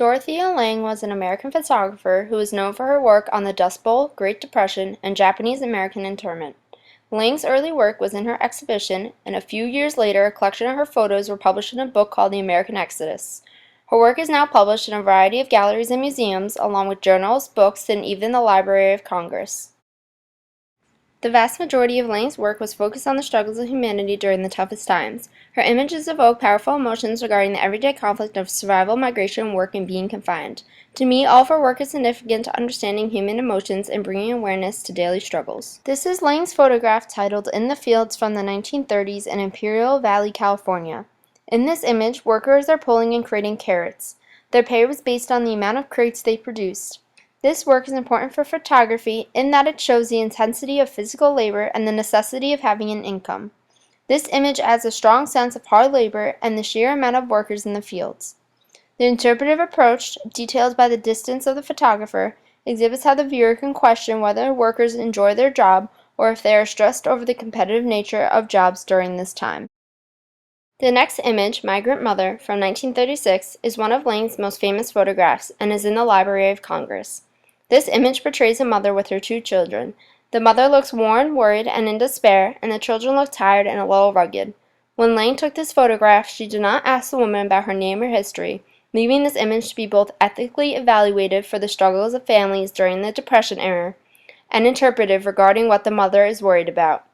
Dorothea Lange was an American photographer who was known for her work on the Dust Bowl, Great Depression, and Japanese-American internment. Lange's early work was in her exhibition, and a few years later a collection of her photos were published in a book called The American Exodus. Her work is now published in a variety of galleries and museums, along with journals, books, and even the Library of Congress. The vast majority of Lange's work was focused on the struggles of humanity during the toughest times. Her images evoke powerful emotions regarding the everyday conflict of survival, migration, work, and being confined. To me, all of her work is significant to understanding human emotions and bringing awareness to daily struggles. This is Lange's photograph titled In the Fields from the 1930s in Imperial Valley, California. In this image, workers are pulling and crating carrots. Their pay was based on the amount of crates they produced. This work is important for photography in that it shows the intensity of physical labor and the necessity of having an income. This image adds a strong sense of hard labor and the sheer amount of workers in the fields. The interpretive approach, detailed by the distance of the photographer, exhibits how the viewer can question whether workers enjoy their job or if they are stressed over the competitive nature of jobs during this time. The next image, Migrant Mother, from 1936, is one of Lange's most famous photographs and is in the Library of Congress. This image portrays a mother with her two children. The mother looks worn, worried, and in despair, and the children look tired and a little rugged. When Lange took this photograph, she did not ask the woman about her name or history, leaving this image to be both ethically evaluated for the struggles of families during the Depression era and interpretive regarding what the mother is worried about.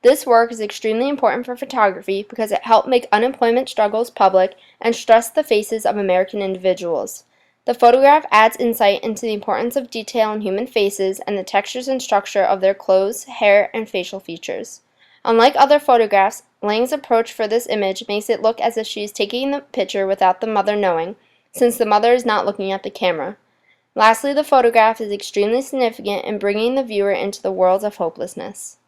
This work is extremely important for photography because it helped make unemployment struggles public and stress the faces of American individuals. The photograph adds insight into the importance of detail in human faces and the textures and structure of their clothes, hair, and facial features. Unlike other photographs, Lange's approach for this image makes it look as if she is taking the picture without the mother knowing, since the mother is not looking at the camera. Lastly, the photograph is extremely significant in bringing the viewer into the world of hopelessness.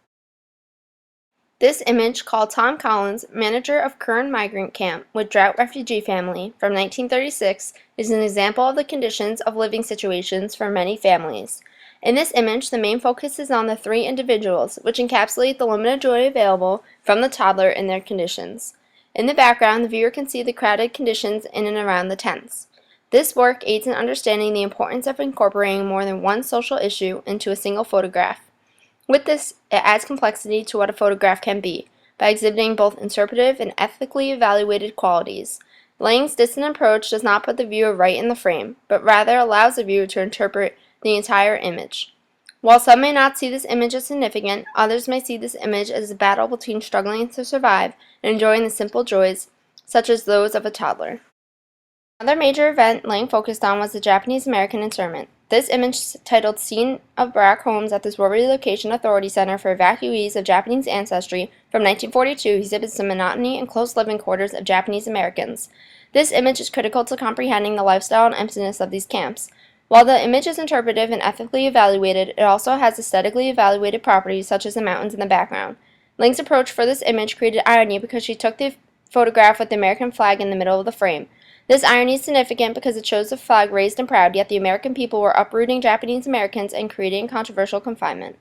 This image, called Tom Collins, manager of Kern Migrant Camp with Drought Refugee Family from 1936, is an example of the conditions of living situations for many families. In this image, the main focus is on the three individuals, which encapsulate the limited joy available from the toddler in their conditions. In the background, the viewer can see the crowded conditions in and around the tents. This work aids in understanding the importance of incorporating more than one social issue into a single photograph. With this, it adds complexity to what a photograph can be, by exhibiting both interpretive and ethically evaluated qualities. Lange's distant approach does not put the viewer right in the frame, but rather allows the viewer to interpret the entire image. While some may not see this image as significant, others may see this image as a battle between struggling to survive and enjoying the simple joys, such as those of a toddler. Another major event Lange focused on was the Japanese-American internment. This image, titled Scene of Barack Homes at the War Relocation Authority Center for Evacuees of Japanese Ancestry from 1942, exhibits the monotony and close living quarters of Japanese Americans. This image is critical to comprehending the lifestyle and emptiness of these camps. While the image is interpretive and ethically evaluated, it also has aesthetically evaluated properties such as the mountains in the background. Lange's approach for this image created irony because she took the photograph with the American flag in the middle of the frame. This irony is significant because it shows the flag raised and proud, yet the American people were uprooting Japanese Americans and creating controversial confinement.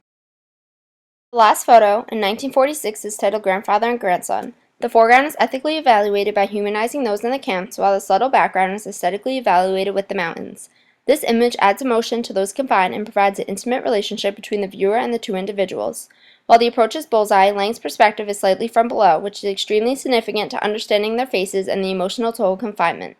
The last photo, in 1946, is titled Grandfather and Grandson. The foreground is ethically evaluated by humanizing those in the camps, while the subtle background is aesthetically evaluated with the mountains. This image adds emotion to those confined and provides an intimate relationship between the viewer and the two individuals. While the approach is bullseye, Lange's perspective is slightly from below, which is extremely significant to understanding their faces and the emotional toll of confinement.